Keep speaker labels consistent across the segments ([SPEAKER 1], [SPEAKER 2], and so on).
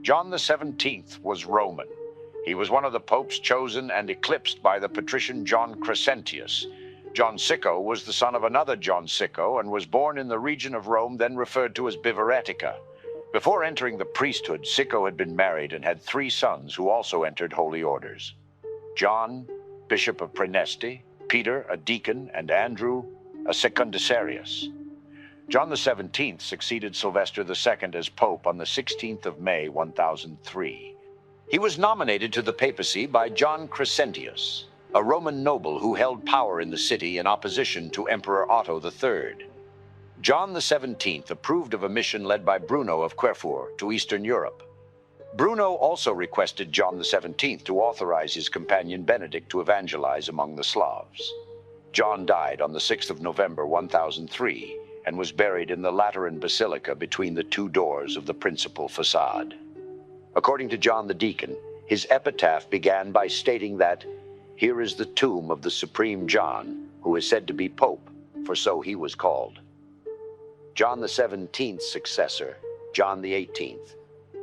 [SPEAKER 1] John the 17th was Roman. He was one of the popes chosen and eclipsed by the patrician John Crescentius. John Sicco was the son of another John Sicco and was born in the region of Rome then referred to as Biveretica. Before entering the priesthood, Sicco had been married and had 3 sons who also entered holy orders: John, Bishop of Praeneste, Peter, a deacon, and Andrew, a secundarius. John the 17th succeeded Sylvester II as Pope on the 16th of May, 1003. He was nominated to the papacy by John Crescentius, a Roman noble who held power in the city in opposition to Emperor Otto III. John the 17th approved of a mission led by Bruno of Querfurt to Eastern Europe. Bruno also requested John the 17th to authorize his companion Benedict to evangelize among the Slavs. John died on the 6th of November 1003 and was buried in the Lateran Basilica between the 2 doors of the principal facade. According to John the Deacon, his epitaph began by stating that, "Here is the tomb of the Supreme John, who is said to be Pope, for so he was called." John the 17th's successor, John the 18th,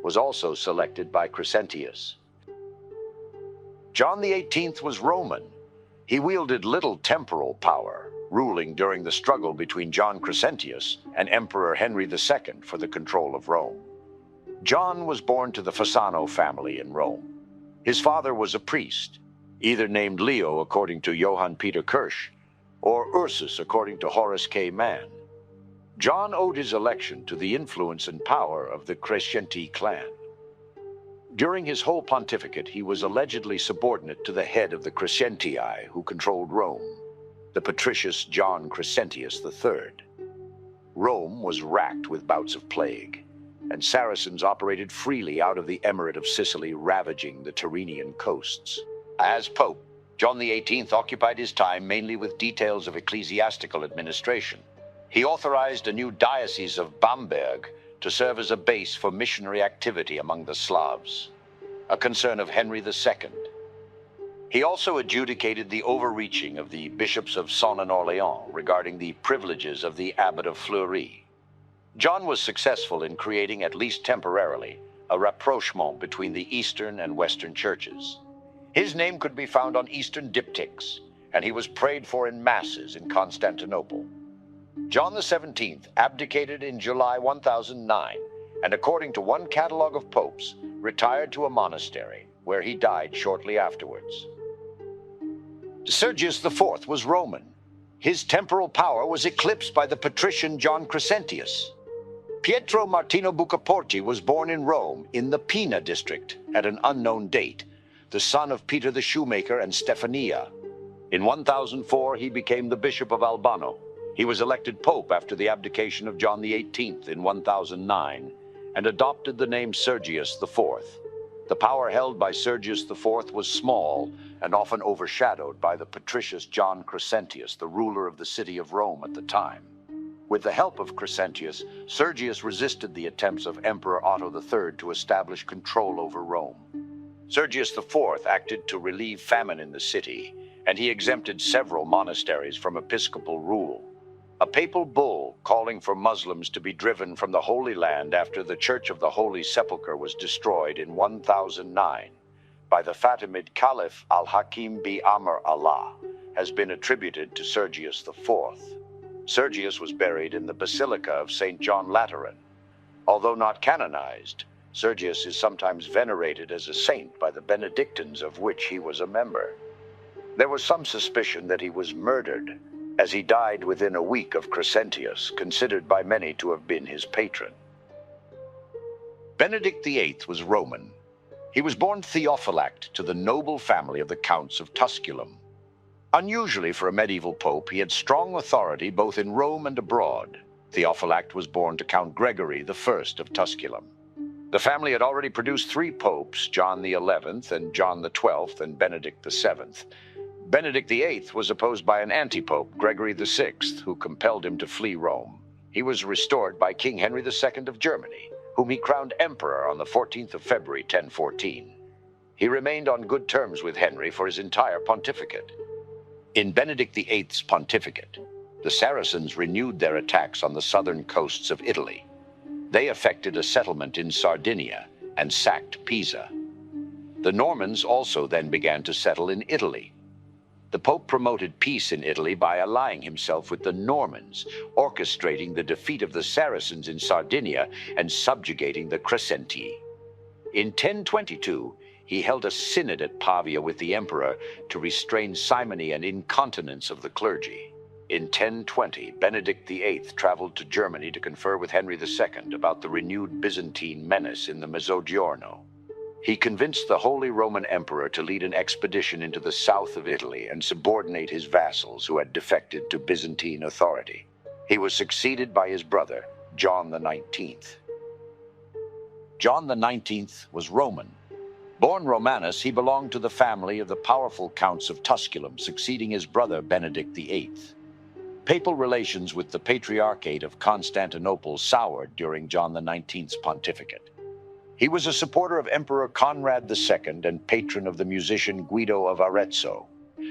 [SPEAKER 1] was also selected by Crescentius. John the 18th was Roman. He wielded little temporal power, ruling during the struggle between John Crescentius and Emperor Henry II for the control of Rome. John was born to the Fasano family in Rome. His father was a priest, either named Leo according to Johann Peter Kirsch, or Ursus according to Horace K. Mann. John owed his election to the influence and power of the Crescenti clan. During his whole pontificate, he was allegedly subordinate to the head of the Crescentii who controlled Rome, the patricius John Crescentius III. Rome was racked with bouts of plague, and Saracens operated freely out of the Emirate of Sicily, ravaging the Tyrrhenian coasts. As Pope, John the 18th occupied his time mainly with details of ecclesiastical administration. He authorized a new diocese of Bamberg to serve as a base for missionary activity among the Slavs, a concern of Henry II. He also adjudicated the overreaching of the bishops of Sens and Orléans regarding the privileges of the abbot of Fleury. John was successful in creating, at least temporarily, a rapprochement between the Eastern and Western churches. His name could be found on Eastern diptychs, and he was prayed for in masses in Constantinople. John the 17th abdicated in July 1009, and according to one catalogue of popes, retired to a monastery, where he died shortly afterwards. Sergius IV was Roman. His temporal power was eclipsed by the patrician John Crescentius. Pietro Martino Bucaporti was born in Rome, in the Pina district, at an unknown date, the son of Peter the Shoemaker and Stefania. In 1004, he became the Bishop of Albano. He was elected Pope after the abdication of John the 18th in 1009, and adopted the name Sergius IV. The power held by Sergius IV was small and often overshadowed by the patricius John Crescentius, the ruler of the city of Rome at the time. With the help of Crescentius, Sergius resisted the attempts of Emperor Otto III to establish control over Rome. Sergius IV acted to relieve famine in the city, and he exempted several monasteries from episcopal rule. A papal bull calling for Muslims to be driven from the Holy Land after the Church of the Holy Sepulchre was destroyed in 1009 by the Fatimid Caliph al-Hakim bi-Amr Allah has been attributed to Sergius IV. Sergius was buried in the Basilica of St. John Lateran. Although not canonized, Sergius is sometimes venerated as a saint by the Benedictines, of which he was a member. There was some suspicion that he was murdered, as he died within a week of Crescentius, considered by many to have been his patron. Benedict VIII was Roman. He was born Theophylact to the noble family of the Counts of Tusculum. Unusually for a medieval pope, he had strong authority both in Rome and abroad. Theophylact was born to Count Gregory I of Tusculum. The family had already produced 3 popes, John the XI and John the XII and Benedict VII. Benedict VIII was opposed by an anti-pope, Gregory VI, who compelled him to flee Rome. He was restored by King Henry II of Germany, whom he crowned emperor on the 14th of February, 1014. He remained on good terms with Henry for his entire pontificate. In Benedict VIII's pontificate, the Saracens renewed their attacks on the southern coasts of Italy. They effected a settlement in Sardinia and sacked Pisa. The Normans also then began to settle in Italy. The Pope promoted peace in Italy by allying himself with the Normans, orchestrating the defeat of the Saracens in Sardinia and subjugating the Crescentii. In 1022, he held a synod at Pavia with the emperor to restrain simony and incontinence of the clergy. In 1020, Benedict VIII traveled to Germany to confer with Henry II about the renewed Byzantine menace in the Mezzogiorno. He convinced the Holy Roman Emperor to lead an expedition into the south of Italy and subordinate his vassals who had defected to Byzantine authority. He was succeeded by his brother, John XIX. John XIX was Roman. Born Romanus, he belonged to the family of the powerful counts of Tusculum, succeeding his brother Benedict VIII. Papal relations with the Patriarchate of Constantinople soured during John XIX's pontificate. He was a supporter of Emperor Conrad II and patron of the musician Guido of Arezzo.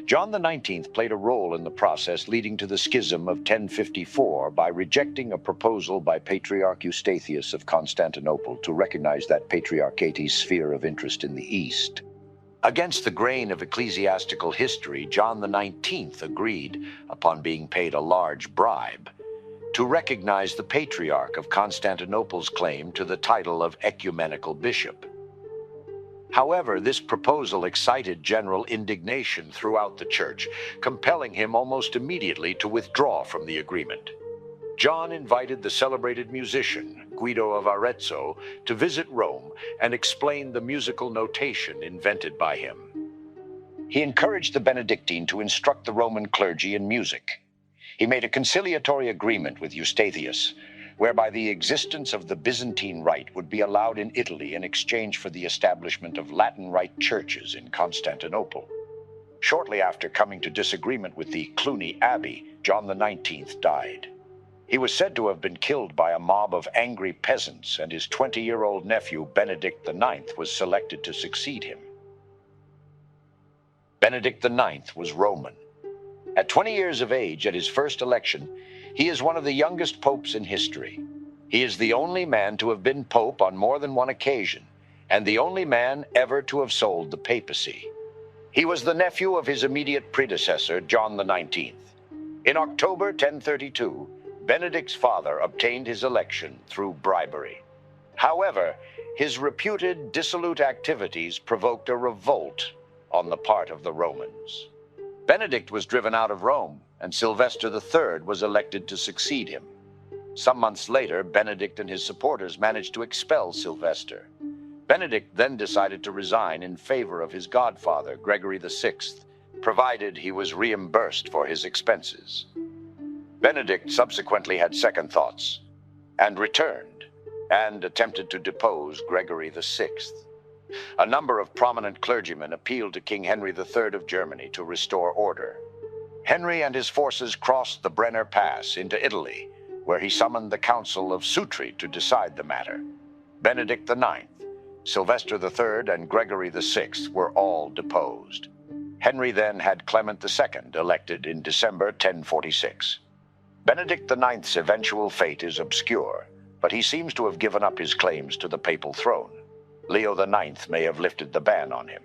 [SPEAKER 1] John XIX played a role in the process leading to the schism of 1054 by rejecting a proposal by Patriarch Eustathius of Constantinople to recognize that Patriarchate's sphere of interest in the East. Against the grain of ecclesiastical history, John XIX agreed, upon being paid a large bribe, to recognize the Patriarch of Constantinople's claim to the title of ecumenical bishop. However, this proposal excited general indignation throughout the church, compelling him almost immediately to withdraw from the agreement. John invited the celebrated musician, Guido of Arezzo, to visit Rome and explain the musical notation invented by him. He encouraged the Benedictine to instruct the Roman clergy in music. He made a conciliatory agreement with Eustathius, whereby the existence of the Byzantine Rite would be allowed in Italy in exchange for the establishment of Latin Rite churches in Constantinople. Shortly after coming to disagreement with the Cluny Abbey, John XIX died. He was said to have been killed by a mob of angry peasants, and his 20-year-old nephew, Benedict IX, was selected to succeed him. Benedict IX was Roman. At 20 years of age, at his first election, he is one of the youngest popes in history. He is the only man to have been pope on more than one occasion, and the only man ever to have sold the papacy. He was the nephew of his immediate predecessor, John XIX. In October 1032, Benedict's father obtained his election through bribery. However, his reputed dissolute activities provoked a revolt on the part of the Romans. Benedict was driven out of Rome, and Sylvester III was elected to succeed him. Some months later, Benedict and his supporters managed to expel Sylvester. Benedict then decided to resign in favor of his godfather, Gregory VI, provided he was reimbursed for his expenses. Benedict subsequently had second thoughts and returned and attempted to depose Gregory VI. A number of prominent clergymen appealed to King Henry III of Germany to restore order. Henry and his forces crossed the Brenner Pass into Italy, where he summoned the Council of Sutri to decide the matter. Benedict IX, Sylvester III, and Gregory VI were all deposed. Henry then had Clement II elected in December 1046. Benedict IX's eventual fate is obscure, but he seems to have given up his claims to the papal throne. Leo IX may have lifted the ban on him.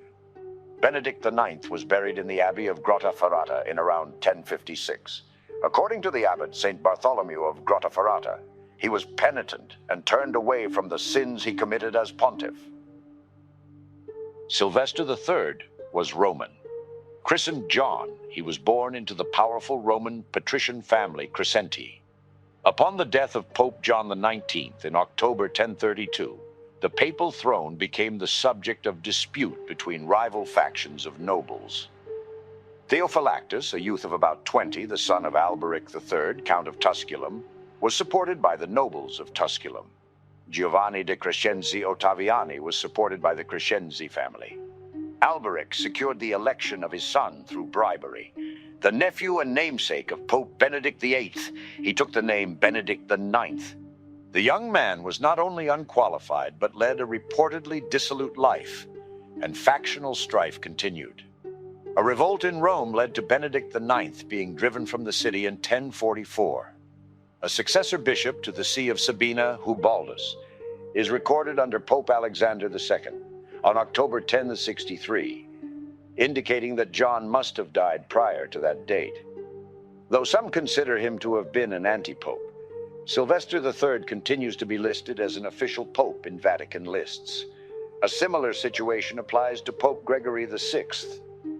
[SPEAKER 1] Benedict IX was buried in the Abbey of Grottaferrata in around 1056. According to the abbot, St. Bartholomew of Grottaferrata, he was penitent and turned away from the sins he committed as pontiff. Sylvester III was Roman. Christened John, he was born into the powerful Roman patrician family Crescentii. Upon the death of Pope John XIX in October 1032, the papal throne became the subject of dispute between rival factions of nobles. Theophylactus, a youth of about 20, the son of Alberic III, Count of Tusculum, was supported by the nobles of Tusculum. Giovanni de Crescenzi Ottaviani was supported by the Crescenzi family. Alberic secured the election of his son through bribery. The nephew and namesake of Pope Benedict VIII, he took the name Benedict IX. The young man was not only unqualified, but led a reportedly dissolute life, and factional strife continued. A revolt in Rome led to Benedict IX being driven from the city in 1044. A successor bishop to the see of Sabina, Hubaldus, is recorded under Pope Alexander II on October 10, 63, indicating that John must have died prior to that date. Though some consider him to have been an anti-pope, Sylvester III continues to be listed as an official pope in Vatican lists. A similar situation applies to Pope Gregory VI.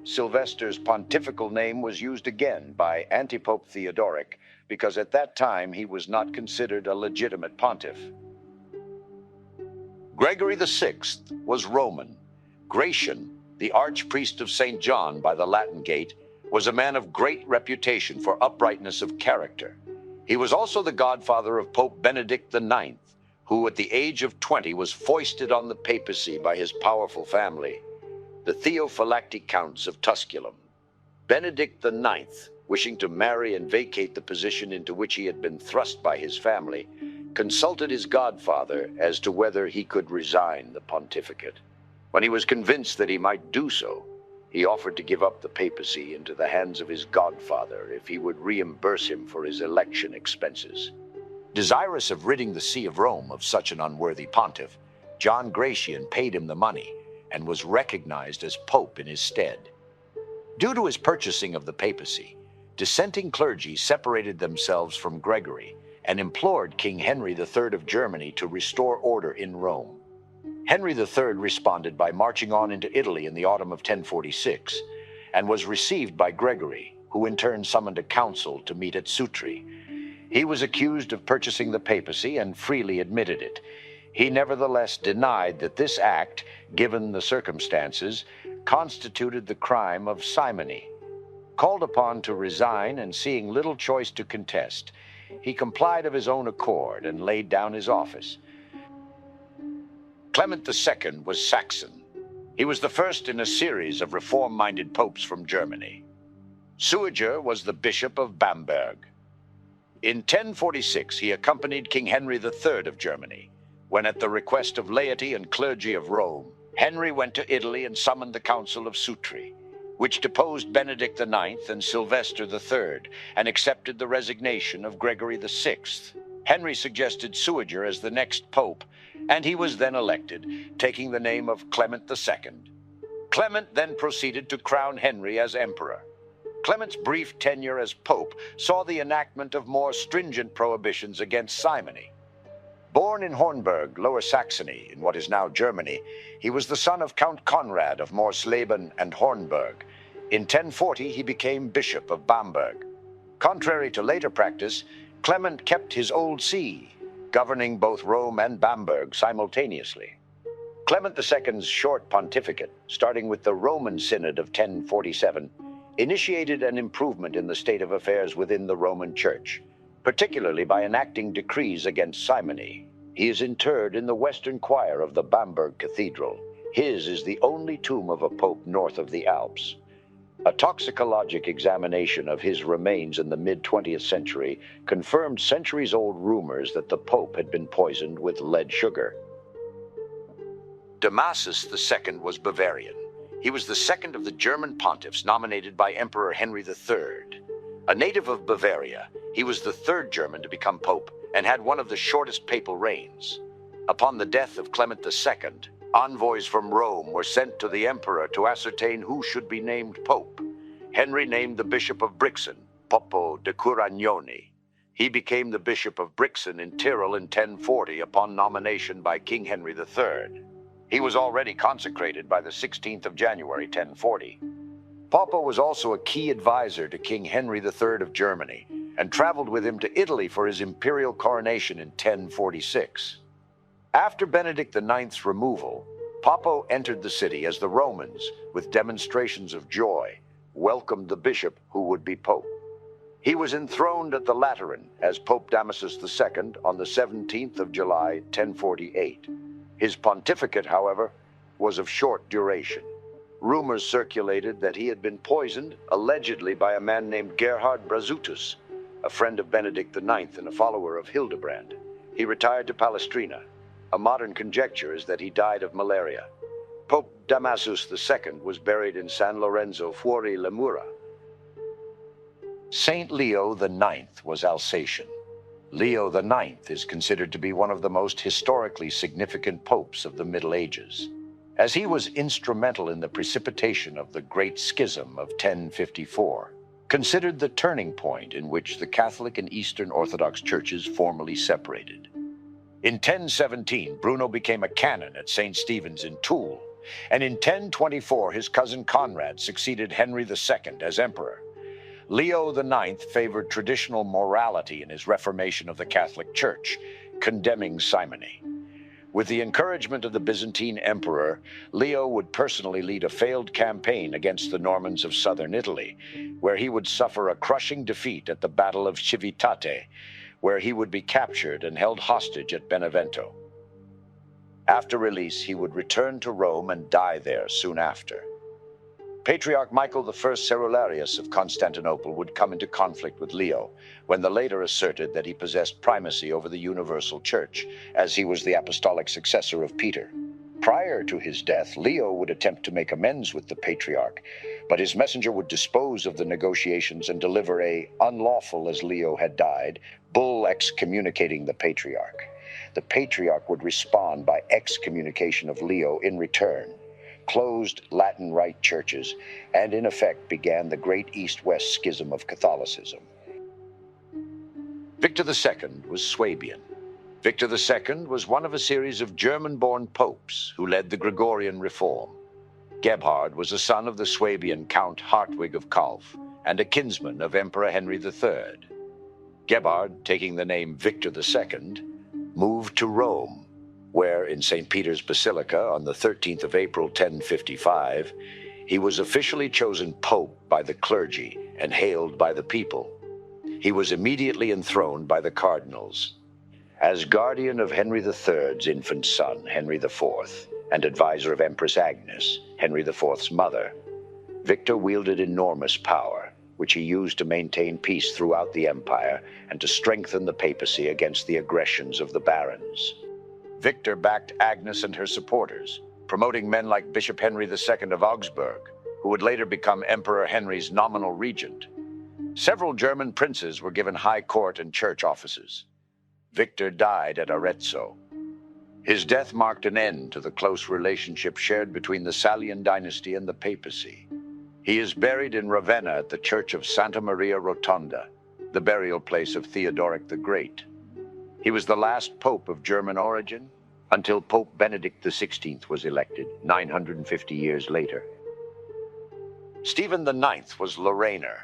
[SPEAKER 1] Sylvester's pontifical name was used again by anti-Pope Theodoric because at that time he was not considered a legitimate pontiff. Gregory VI was Roman. Gratian, the archpriest of St. John by the Latin Gate, was a man of great reputation for uprightness of character. He was also the godfather of Pope Benedict IX, who at the age of 20 was foisted on the papacy by his powerful family, the Theophylactic Counts of Tusculum. Benedict IX, wishing to marry and vacate the position into which he had been thrust by his family, consulted his godfather as to whether he could resign the pontificate. When he was convinced that he might do so, he offered to give up the papacy into the hands of his godfather if he would reimburse him for his election expenses. Desirous of ridding the See of Rome of such an unworthy pontiff, John Gratian paid him the money and was recognized as pope in his stead. Due to his purchasing of the papacy, dissenting clergy separated themselves from Gregory and implored King Henry III of Germany to restore order in Rome. Henry III responded by marching on into Italy in the autumn of 1046 and was received by Gregory, who in turn summoned a council to meet at Sutri. He was accused of purchasing the papacy and freely admitted it. He nevertheless denied that this act, given the circumstances, constituted the crime of simony. Called upon to resign and seeing little choice to contest, he complied of his own accord and laid down his office. Clement II was Saxon. He was the first in a series of reform-minded popes from Germany. Suiger was the Bishop of Bamberg. In 1046, he accompanied King Henry III of Germany, when at the request of laity and clergy of Rome, Henry went to Italy and summoned the Council of Sutri, which deposed Benedict IX and Sylvester III and accepted the resignation of Gregory VI. Henry suggested Suiger as the next pope, and he was then elected, taking the name of Clement II. Clement then proceeded to crown Henry as emperor. Clement's brief tenure as pope saw the enactment of more stringent prohibitions against simony. Born in Hornburg, Lower Saxony, in what is now Germany, he was the son of Count Conrad of Morsleben and Hornburg. In 1040, he became Bishop of Bamberg. Contrary to later practice, Clement kept his old see, governing both Rome and Bamberg simultaneously. Clement II's short pontificate, starting with the Roman Synod of 1047, initiated an improvement in the state of affairs within the Roman Church, particularly by enacting decrees against simony. He is interred in the western choir of the Bamberg Cathedral. His is the only tomb of a pope north of the Alps. A toxicologic examination of his remains in the mid-20th century confirmed centuries-old rumors that the pope had been poisoned with lead sugar. Damas II was Bavarian. He was the second of the German pontiffs nominated by Emperor Henry III. A native of Bavaria, he was the third German to become pope and had one of the shortest papal reigns. Upon the death of Clement II, envoys from Rome were sent to the emperor to ascertain who should be named pope. Henry named the Bishop of Brixen, Poppo de Curagnoni. He became the Bishop of Brixen in Tyrol in 1040 upon nomination by King Henry III. He was already consecrated by the 16th of January 1040. Poppo was also a key advisor to King Henry III of Germany and traveled with him to Italy for his imperial coronation in 1046. After Benedict IX's removal, Poppo entered the city as the Romans, with demonstrations of joy, welcomed the bishop who would be pope. He was enthroned at the Lateran as Pope Damas II on the 17th of July, 1048. His pontificate, however, was of short duration. Rumors circulated that he had been poisoned, allegedly by a man named Gerhard Brazutus, a friend of Benedict IX and a follower of Hildebrand. He retired to Palestrina. A modern conjecture is that he died of malaria. Pope Damasus II was buried in San Lorenzo fuori le Mura. Saint Leo IX was Alsatian. Leo IX is considered to be one of the most historically significant popes of the Middle Ages, as he was instrumental in the precipitation of the Great Schism of 1054, considered the turning point in which the Catholic and Eastern Orthodox churches formally separated. In 1017, Bruno became a canon at St. Stephen's in Toul, and in 1024 his cousin Conrad succeeded Henry II as emperor. Leo IX favored traditional morality in his reformation of the Catholic Church, condemning simony. With the encouragement of the Byzantine emperor, Leo would personally lead a failed campaign against the Normans of southern Italy, where he would suffer a crushing defeat at the Battle of Civitate, where he would be captured and held hostage at Benevento. After release, he would return to Rome and die there soon after. Patriarch Michael I Cerularius of Constantinople would come into conflict with Leo, when the latter asserted that he possessed primacy over the universal church, as he was the apostolic successor of Peter. Prior to his death, Leo would attempt to make amends with the patriarch, but his messenger would dispose of the negotiations and deliver a, unlawful as Leo had died, bull excommunicating the patriarch. The patriarch would respond by excommunication of Leo in return, closed Latin Rite churches, and in effect began the great East-West schism of Catholicism. Victor II was Swabian. Victor II was one of a series of German-born popes who led the Gregorian reform. Gebhard was a son of the Swabian Count Hartwig of Calw and a kinsman of Emperor Henry III. Gebhard, taking the name Victor II, moved to Rome, where in St. Peter's Basilica on the 13th of April 1055, he was officially chosen pope by the clergy and hailed by the people. He was immediately enthroned by the cardinals. As guardian of Henry III's infant son, Henry IV, and advisor of Empress Agnes, Henry IV's mother, Victor wielded enormous power, which he used to maintain peace throughout the empire and to strengthen the papacy against the aggressions of the barons. Victor backed Agnes and her supporters, promoting men like Bishop Henry II of Augsburg, who would later become Emperor Henry's nominal regent. Several German princes were given high court and church offices. Victor died at Arezzo. His death marked an end to the close relationship shared between the Salian dynasty and the papacy. He is buried in Ravenna at the Church of Santa Maria Rotonda, the burial place of Theodoric the Great. He was the last pope of German origin until Pope Benedict XVI was elected 950 years later. Stephen IX was Lorrainer.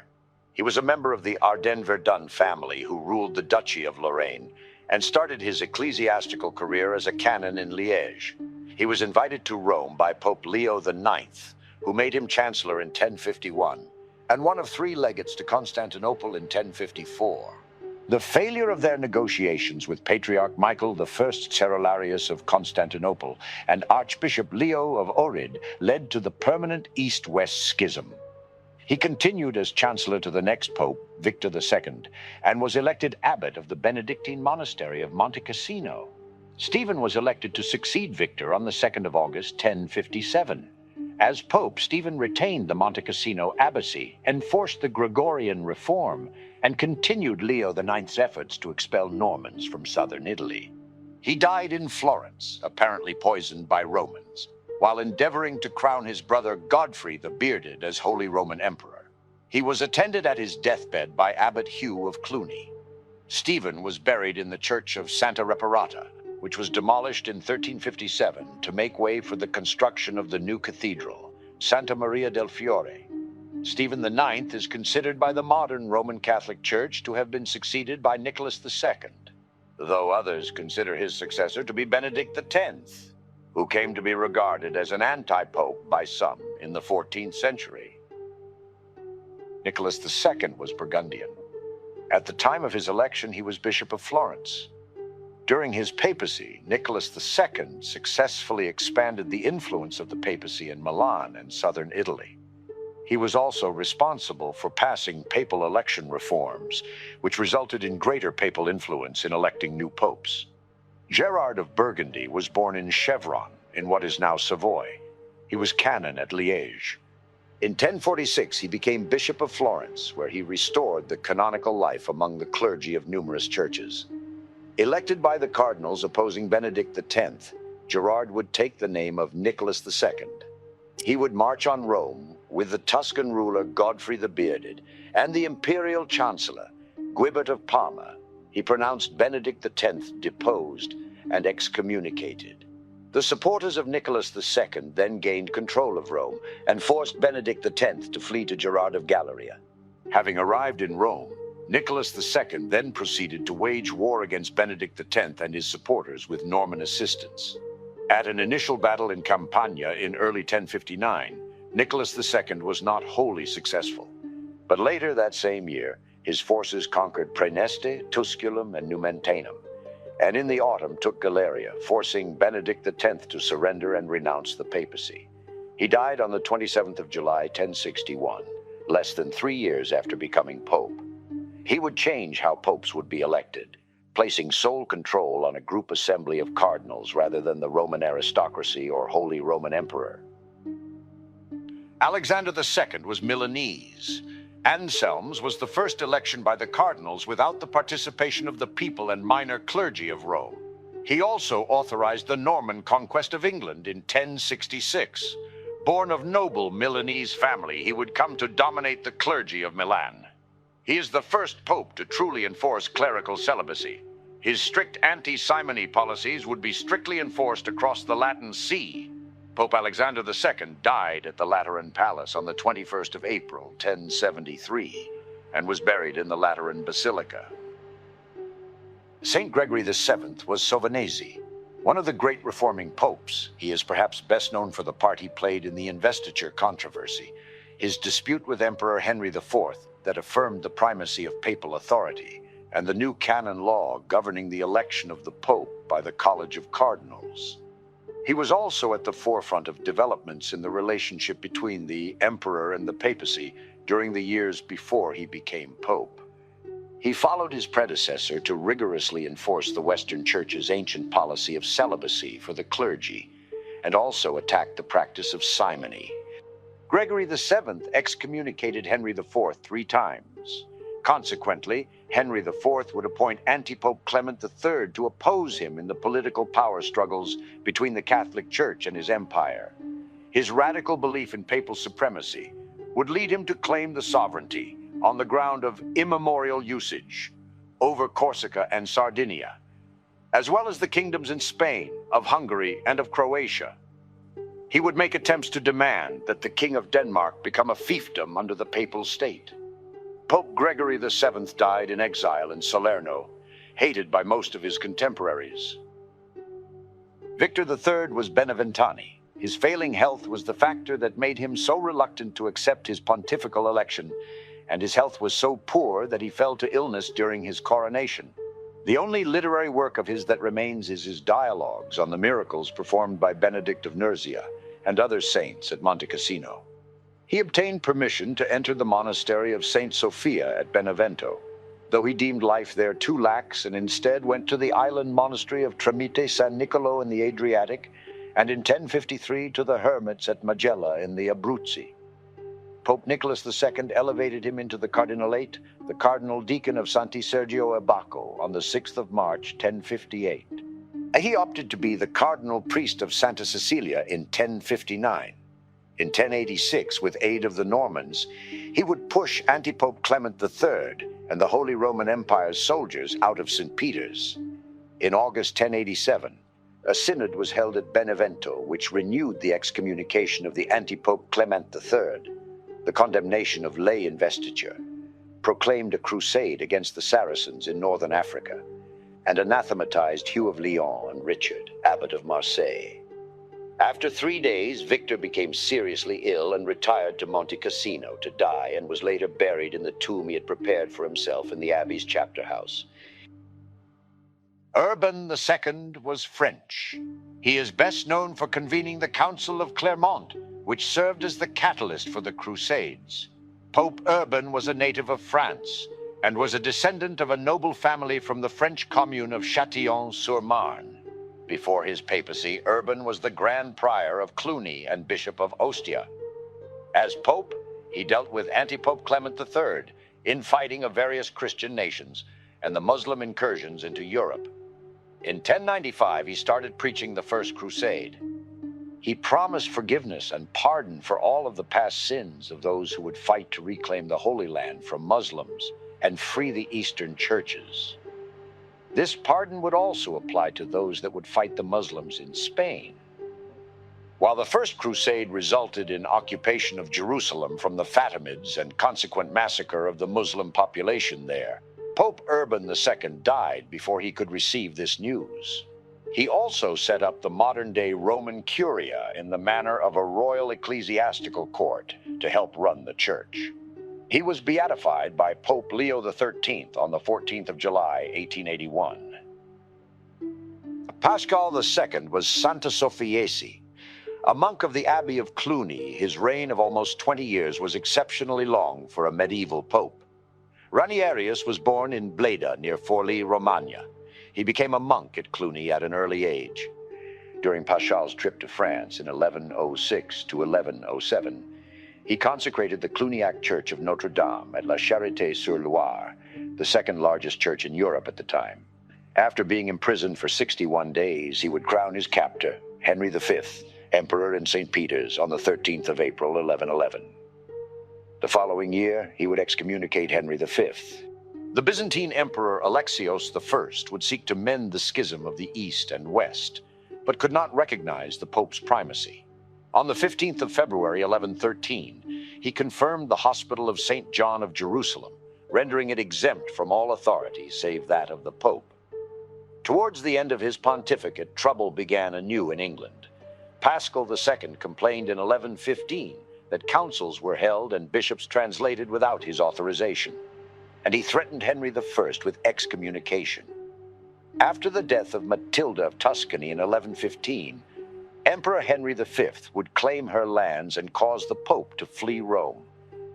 [SPEAKER 1] He was a member of the Ardennes-Verdun family who ruled the Duchy of Lorraine and started his ecclesiastical career as a canon in Liège. He was invited to Rome by Pope Leo IX, who made him chancellor in 1051, and one of 3 legates to Constantinople in 1054. The failure of their negotiations with Patriarch Michael I Cerularius of Constantinople and Archbishop Leo of Ohrid led to the permanent East-West schism. He continued as chancellor to the next pope, Victor II, and was elected abbot of the Benedictine monastery of Monte Cassino. Stephen was elected to succeed Victor on the 2nd of August, 1057. As pope, Stephen retained the Monte Cassino abbacy, enforced the Gregorian reform, and continued Leo IX's efforts to expel Normans from southern Italy. He died in Florence, apparently poisoned by Romans, while endeavoring to crown his brother Godfrey the Bearded as Holy Roman Emperor. He was attended at his deathbed by Abbot Hugh of Cluny. Stephen was buried in the church of Santa Reparata, which was demolished in 1357 to make way for the construction of the new cathedral, Santa Maria del Fiore. Stephen IX is considered by the modern Roman Catholic Church to have been succeeded by Nicholas II, though others consider his successor to be Benedict X, who came to be regarded as an anti-pope by some in the 14th century. Nicholas II was Burgundian. At the time of his election, he was Bishop of Florence. During his papacy, Nicholas II successfully expanded the influence of the papacy in Milan and southern Italy. He was also responsible for passing papal election reforms, which resulted in greater papal influence in electing new popes. Gerard of Burgundy was born in Chevron, in what is now Savoy. He was canon at Liège. In 1046, he became Bishop of Florence, where he restored the canonical life among the clergy of numerous churches. Elected by the cardinals opposing Benedict X, Gerard would take the name of Nicholas II. He would march on Rome with the Tuscan ruler Godfrey the Bearded and the imperial chancellor, Guibert of Parma. He pronounced Benedict X deposed and excommunicated. The supporters of Nicholas II then gained control of Rome and forced Benedict X to flee to Gerard of Galeria. Having arrived in Rome, Nicholas II then proceeded to wage war against Benedict X and his supporters with Norman assistance. At an initial battle in Campania in early 1059, Nicholas II was not wholly successful. But later that same year, his forces conquered Praeneste, Tusculum, and Numentanum, and in the autumn took Galeria, forcing Benedict X to surrender and renounce the papacy. He died on the 27th of July, 1061, less than 3 years after becoming pope. He would change how popes would be elected, placing sole control on a group assembly of cardinals rather than the Roman aristocracy or Holy Roman Emperor. Alexander II was Milanese. Anselm's was the first election by the cardinals without the participation of the people and minor clergy of Rome. He also authorized the Norman conquest of England in 1066. Born of noble Milanese family, he would come to dominate the clergy of Milan. He is the first pope to truly enforce clerical celibacy. His strict anti-simony policies would be strictly enforced across the Latin Sea. Pope Alexander II died at the Lateran Palace on the 21st of April, 1073, and was buried in the Lateran Basilica. Saint Gregory VII was Sovanese, one of the great reforming popes. He is perhaps best known for the part he played in the investiture controversy, his dispute with Emperor Henry IV that affirmed the primacy of papal authority, and the new canon law governing the election of the Pope by the College of Cardinals. He was also at the forefront of developments in the relationship between the emperor and the papacy during the years before he became pope. He followed his predecessor to rigorously enforce the Western Church's ancient policy of celibacy for the clergy, and also attacked the practice of simony. Gregory VII excommunicated Henry IV 3 times. Consequently, Henry IV would appoint anti-Pope Clement III to oppose him in the political power struggles between the Catholic Church and his empire. His radical belief in papal supremacy would lead him to claim the sovereignty on the ground of immemorial usage over Corsica and Sardinia, as well as the kingdoms in Spain, of Hungary, and of Croatia. He would make attempts to demand that the King of Denmark become a fiefdom under the papal state. Pope Gregory VII died in exile in Salerno, hated by most of his contemporaries. Victor III was Beneventani. His failing health was the factor that made him so reluctant to accept his pontifical election, and his health was so poor that he fell to illness during his coronation. The only literary work of his that remains is his dialogues on the miracles performed by Benedict of Nursia and other saints at Monte Cassino. He obtained permission to enter the monastery of Saint Sophia at Benevento, though he deemed life there too lax and instead went to the island monastery of Tramite San Nicolo in the Adriatic, and in 1053 to the hermits at Magella in the Abruzzi. Pope Nicholas II elevated him into the cardinalate, the cardinal deacon of Santi Sergio e Bacco, on the 6th of March, 1058. He opted to be the cardinal priest of Santa Cecilia in 1059. In 1086, with aid of the Normans, he would push anti-Pope Clement III and the Holy Roman Empire's soldiers out of St. Peter's. In August 1087, a synod was held at Benevento, which renewed the excommunication of the anti-Pope Clement III, the condemnation of lay investiture, proclaimed a crusade against the Saracens in northern Africa, and anathematized Hugh of Lyon and Richard, abbot of Marseille. After 3 days, Victor became seriously ill and retired to Monte Cassino to die, and was later buried in the tomb he had prepared for himself in the abbey's chapter house. Urban II was French. He is best known for convening the Council of Clermont, which served as the catalyst for the Crusades. Pope Urban was a native of France and was a descendant of a noble family from the French commune of Châtillon-sur-Marne. Before his papacy, Urban was the Grand Prior of Cluny and Bishop of Ostia. As Pope, he dealt with anti-Pope Clement III, infighting of various Christian nations, and the Muslim incursions into Europe. In 1095, he started preaching the First Crusade. He promised forgiveness and pardon for all of the past sins of those who would fight to reclaim the Holy Land from Muslims and free the Eastern churches. This pardon would also apply to those that would fight the Muslims in Spain. While the First Crusade resulted in occupation of Jerusalem from the Fatimids and consequent massacre of the Muslim population there, Pope Urban II died before he could receive this news. He also set up the modern-day Roman Curia in the manner of a royal ecclesiastical court to help run the church. He was beatified by Pope Leo XIII on the 14th of July, 1881. Pascal II was Santa Sofiesi. A monk of the Abbey of Cluny, his reign of almost 20 years was exceptionally long for a medieval pope. Ranierius was born in Bleda near Forlì, Romagna. He became a monk at Cluny at an early age. During Pascal's trip to France in 1106 to 1107, he consecrated the Cluniac Church of Notre Dame at La Charité-sur-Loire, the second largest church in Europe at the time. After being imprisoned for 61 days, he would crown his captor, Henry V, Emperor in St. Peter's on the 13th of April, 1111. The following year, he would excommunicate Henry V. The Byzantine Emperor Alexios I would seek to mend the schism of the East and West, but could not recognize the Pope's primacy. On the 15th of February, 1113, he confirmed the Hospital of St. John of Jerusalem, rendering it exempt from all authority save that of the Pope. Towards the end of his pontificate, trouble began anew in England. Pascal II complained in 1115 that councils were held and bishops translated without his authorization, and he threatened Henry I with excommunication. After the death of Matilda of Tuscany in 1115, Emperor Henry V would claim her lands and cause the Pope to flee Rome,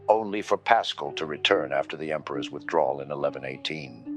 [SPEAKER 1] only for Pascal to return after the emperor's withdrawal in 1118.